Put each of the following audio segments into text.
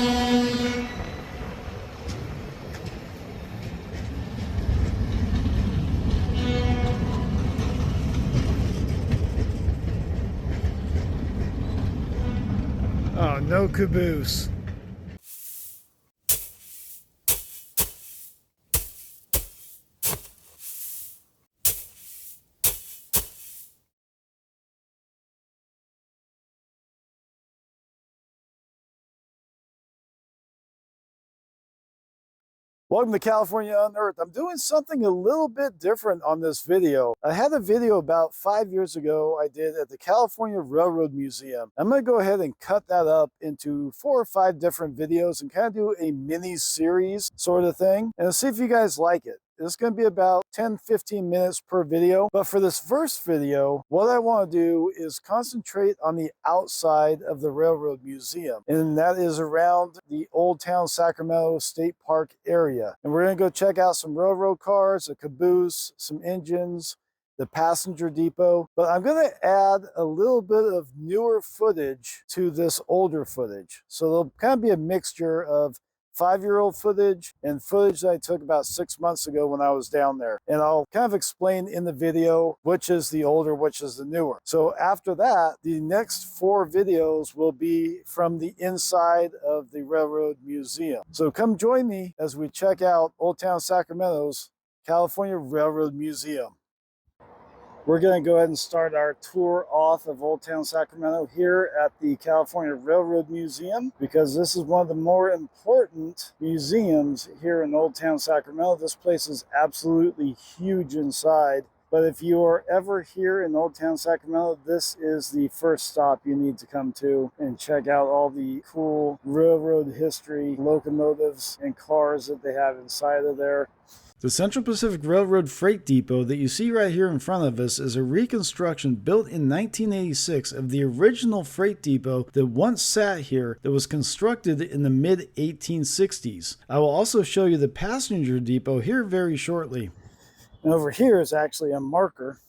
Oh, no caboose. Welcome to California Unearthed. I'm doing something a little bit different on this video. I had a video about 5 years ago I did at the California Railroad Museum. I'm going to go ahead and cut that up into 4 or 5 different videos and kind of do a mini series sort of thing and see if you guys like it. It's going to be about 10-15 minutes per video. But for this first video, what I want to do is concentrate on the outside of the Railroad Museum. And that is around the Old Town Sacramento State Park area. And we're going to go check out some railroad cars, a caboose, some engines, the passenger depot. But I'm going to add a little bit of newer footage to this older footage. So there'll kind of be a mixture of 5-year-old footage and footage that I took about 6 months ago when I was down there. And I'll kind of explain in the video which is the older, which is the newer. So after that, the next 4 videos will be from the inside of the Railroad Museum. So come join me as we check out Old Town Sacramento's California Railroad Museum. We're going to go ahead and start our tour off of Old Town Sacramento here at the California Railroad Museum, because this is one of the more important museums here in Old Town Sacramento. This place is absolutely huge inside. But if you are ever here in Old Town Sacramento, this is the first stop you need to come to and check out all the cool railroad history, locomotives, and cars that they have inside of there. The Central Pacific Railroad Freight Depot that you see right here in front of us is a reconstruction built in 1986 of the original freight depot that once sat here, that was constructed in the mid-1860s. I will also show you the passenger depot here very shortly. And over here is actually a marker,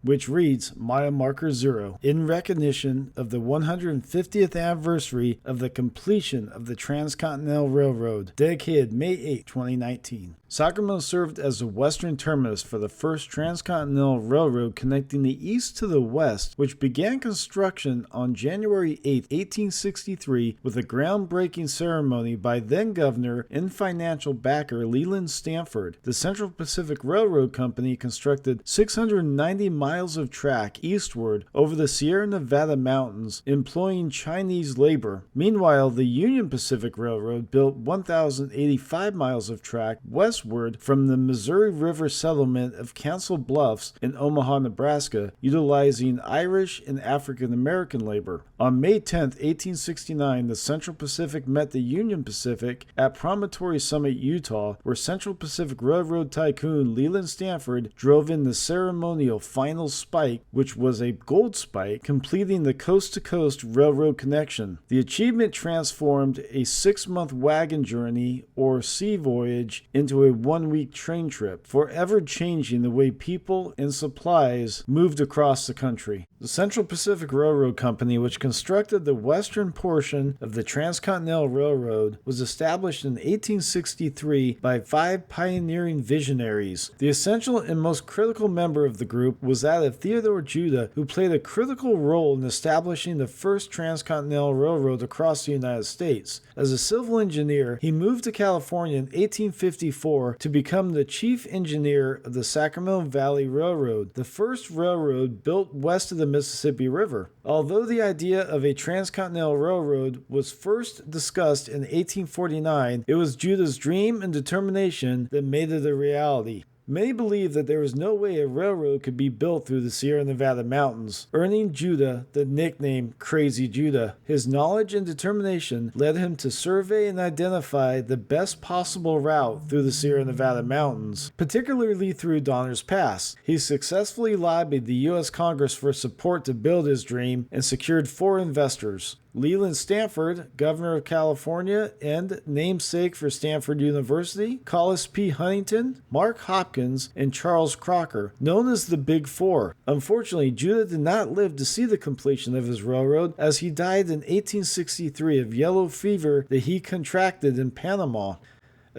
which reads Mile Marker 0, in recognition of the 150th anniversary of the completion of the Transcontinental Railroad, dedicated May 8, 2019. Sacramento served as the western terminus for the first Transcontinental Railroad connecting the east to the west, which began construction on January 8, 1863, with a groundbreaking ceremony by then-Governor and financial backer Leland Stanford. The Central Pacific Railroad Company constructed 690 miles of track eastward over the Sierra Nevada mountains, employing Chinese labor. Meanwhile, the Union Pacific Railroad built 1,085 miles of track westward from the Missouri River settlement of Council Bluffs in Omaha, Nebraska, utilizing Irish and African American labor. On May 10, 1869, the Central Pacific met the Union Pacific at Promontory Summit, Utah, where Central Pacific Railroad tycoon Leland Stanford drove in the ceremonial final spike, which was a gold spike, completing the coast-to-coast railroad connection. The achievement transformed a 6-month wagon journey or sea voyage into a 1-week train trip, forever changing the way people and supplies moved across the country. The Central Pacific Railroad Company, which constructed the western portion of the Transcontinental Railroad, was established in 1863 by 5 pioneering visionaries. The essential and most critical member of the group was that of Theodore Judah, who played a critical role in establishing the first transcontinental railroad across the United States. As a civil engineer, he moved to California in 1854 to become the chief engineer of the Sacramento Valley Railroad, the first railroad built west of the Mississippi River. Although the idea of a transcontinental railroad was first discussed in 1849, it was Judah's dream and determination that made it a reality. Many believe that there was no way a railroad could be built through the Sierra Nevada mountains, earning Judah the nickname Crazy Judah. His knowledge and determination led him to survey and identify the best possible route through the Sierra Nevada mountains, particularly through Donner's Pass. He successfully lobbied the U.S. Congress for support to build his dream and secured 4 investors. Leland Stanford, governor of California and namesake for Stanford University, Collis P. Huntington, Mark Hopkins, and Charles Crocker, known as the Big Four. Unfortunately, Judah did not live to see the completion of his railroad, as he died in 1863 of yellow fever that he contracted in Panama.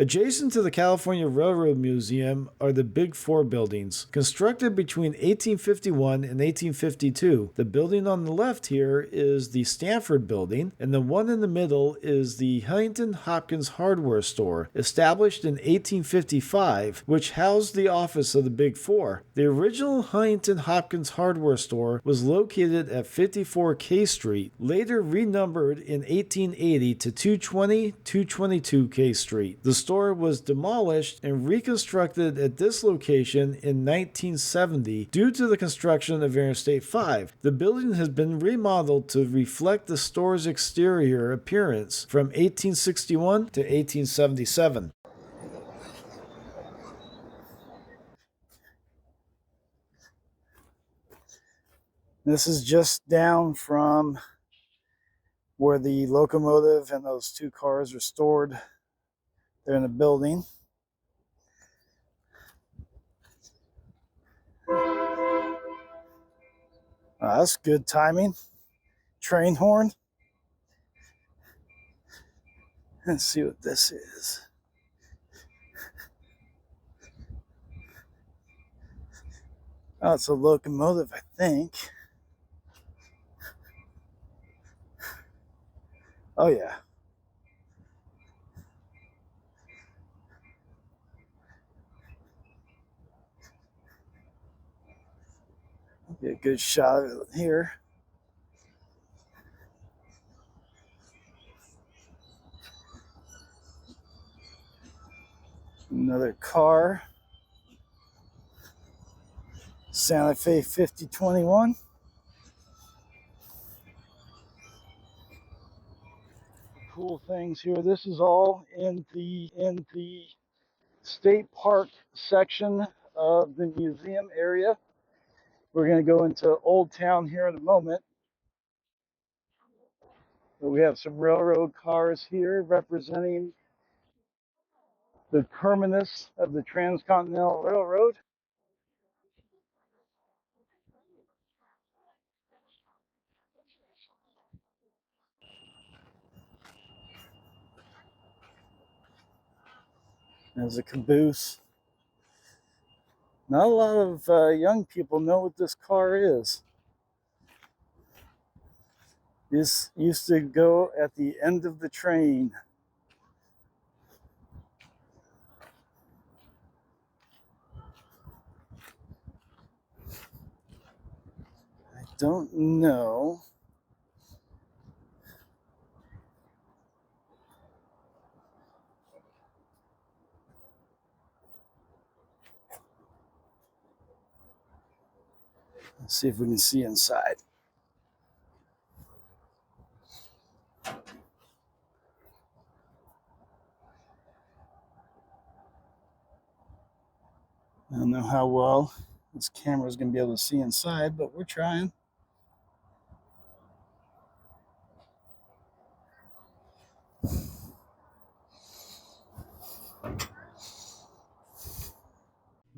Adjacent to the California Railroad Museum are the Big Four buildings, constructed between 1851 and 1852. The building on the left here is the Stanford Building, and the one in the middle is the Huntington Hopkins Hardware Store, established in 1855, which housed the office of the Big Four. The original Huntington Hopkins Hardware Store was located at 54 K Street, later renumbered in 1880 to 222 K Street. The store was demolished and reconstructed at this location in 1970 due to the construction of Interstate 5. The building has been remodeled to reflect the store's exterior appearance from 1861 to 1877. This is just down from where the locomotive and those two cars are stored. They're in the building. That's good timing. Train horn. Let's see what this is. Oh, it's a locomotive, I think. Oh, yeah. Get a good shot of it here. Another car. Santa Fe 5021. Cool things here. This is all in the state park section of the museum area. We're going to go into Old Town here in a moment. But we have some railroad cars here representing the terminus of the Transcontinental Railroad. There's a caboose. Not a lot of young people know what this car is. This used to go at the end of the train. I don't know. Let's see if we can see inside. I don't know how well this camera is going to be able to see inside, but we're trying.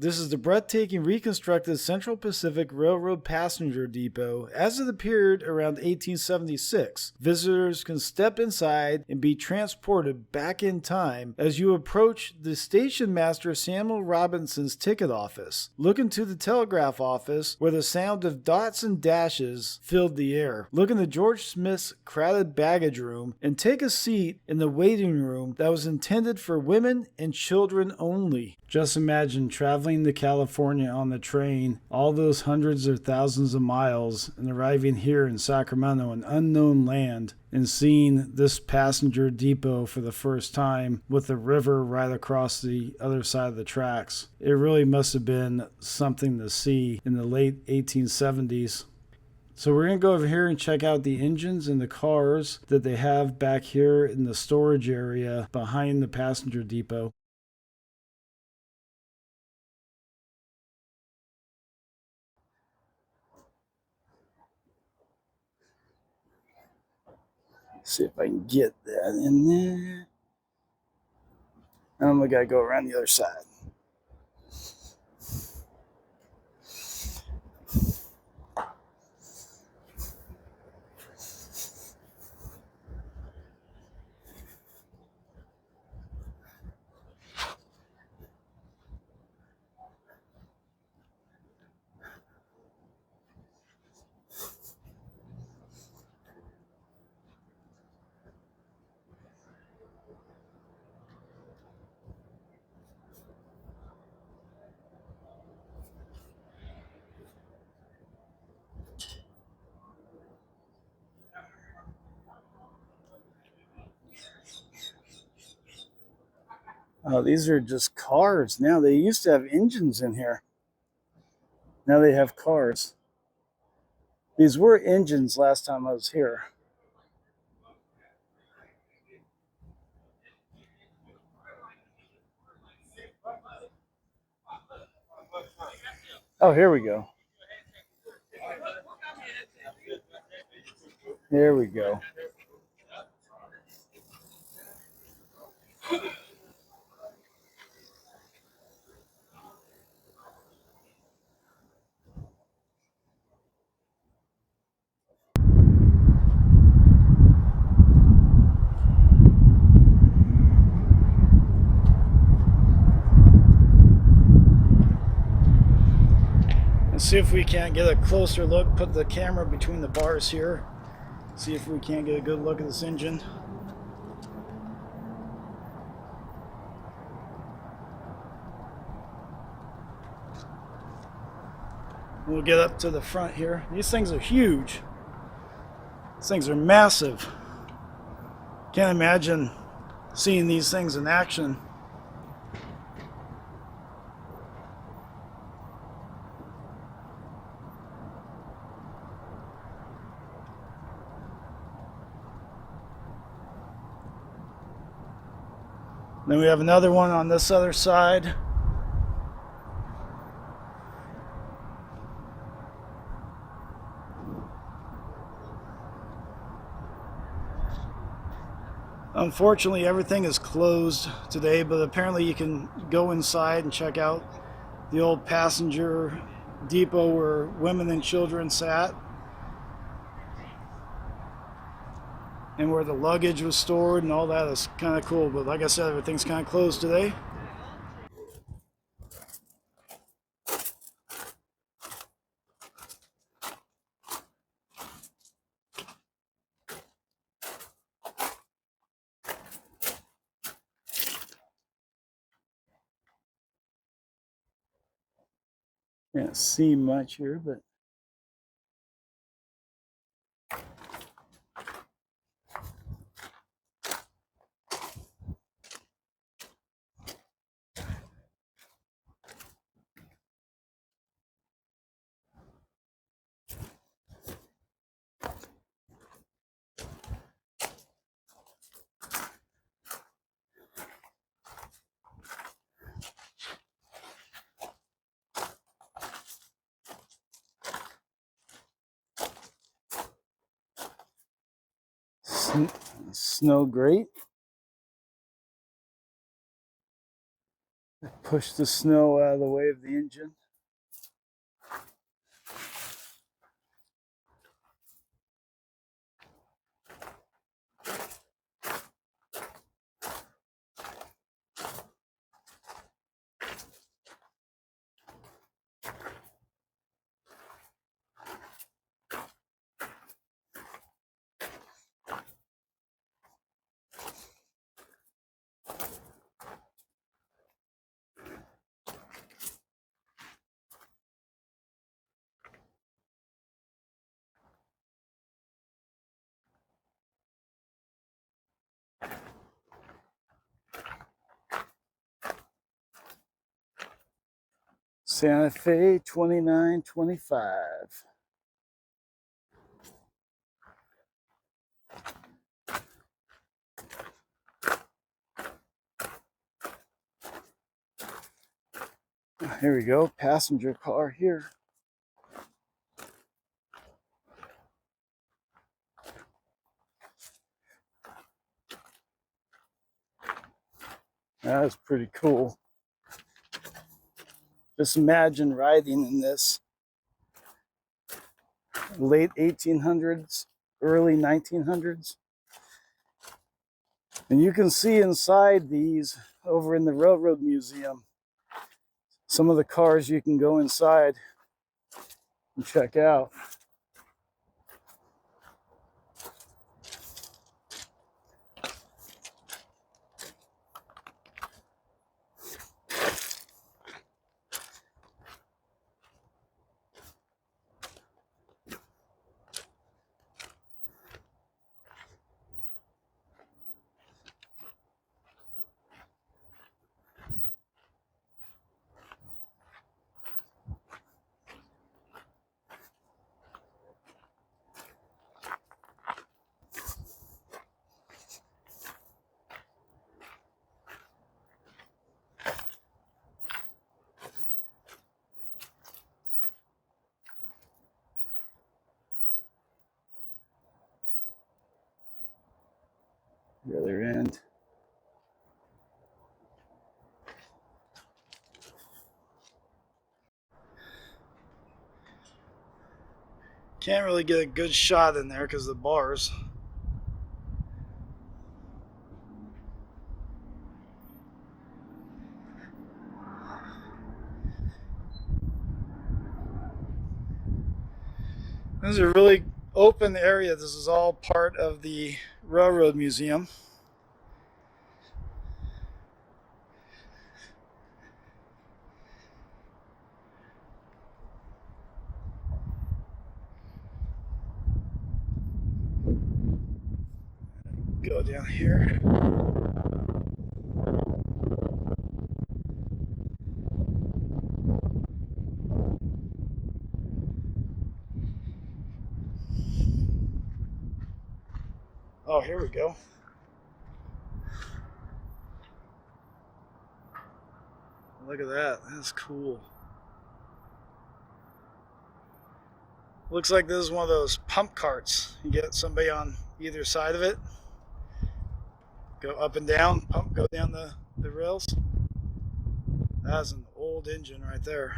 This is the breathtaking reconstructed Central Pacific Railroad passenger depot as it appeared around 1876. Visitors can step inside and be transported back in time as you approach the station master Samuel Robinson's ticket office. Look into the telegraph office where the sound of dots and dashes filled the air. Look into George Smith's crowded baggage room and take a seat in the waiting room that was intended for women and children only. Just imagine traveling to California on the train, all those hundreds or thousands of miles, and arriving here in Sacramento, an unknown land, and seeing this passenger depot for the first time with the river right across the other side of the tracks. It really must have been something to see in the late 1870s. So we're going to go over here and check out the engines and the cars that they have back here in the storage area behind the passenger depot. See if I can get that in there. We gotta go around the other side. Oh, these are just cars now. They used to have engines in here. Now they have cars. These were engines last time I was here. Oh, here we go. Here we go. Let's see if we can't get a closer look. Put the camera between the bars here. See if we can't get a good look at this engine. We'll get up to the front here. These things are huge. These things are massive. Can't imagine seeing these things in action. Then we have another one on this other side. Unfortunately, everything is closed today, but apparently you can go inside and check out the old passenger depot where women and children sat and where the luggage was stored and all that. Is kind of cool, but like I said, everything's kind of closed today. Can't see much here, but snow grate. Push the snow out of the way of the engine. Santa Fe 2925. Here we go, passenger car here. That's pretty cool. Just imagine riding in this late 1800s, early 1900s. And you can see inside these over in the Railroad Museum, some of the cars you can go inside and check out. The other end. Can't really get a good shot in there because of the bars. This is a really open area. This is all part of the Railroad Museum. Go down here. Oh, here we go. Look at that. That's cool. Looks like this is one of those pump carts. You get somebody on either side of it. Go up and down, pump, go down the rails. That's an old engine right there.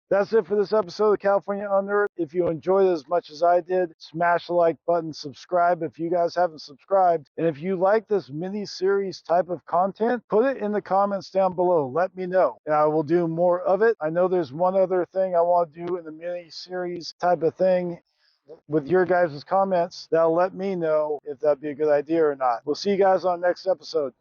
That's it for this episode of California Unearthed. If you enjoyed it as much as I did, smash the like button, subscribe if you guys haven't subscribed. And if you like this mini-series type of content, put it in the comments down below. Let me know, and I will do more of it. I know there's one other thing I want to do in the mini-series type of thing with your guys' comments. That'll let me know if that'd be a good idea or not. We'll see you guys on the next episode.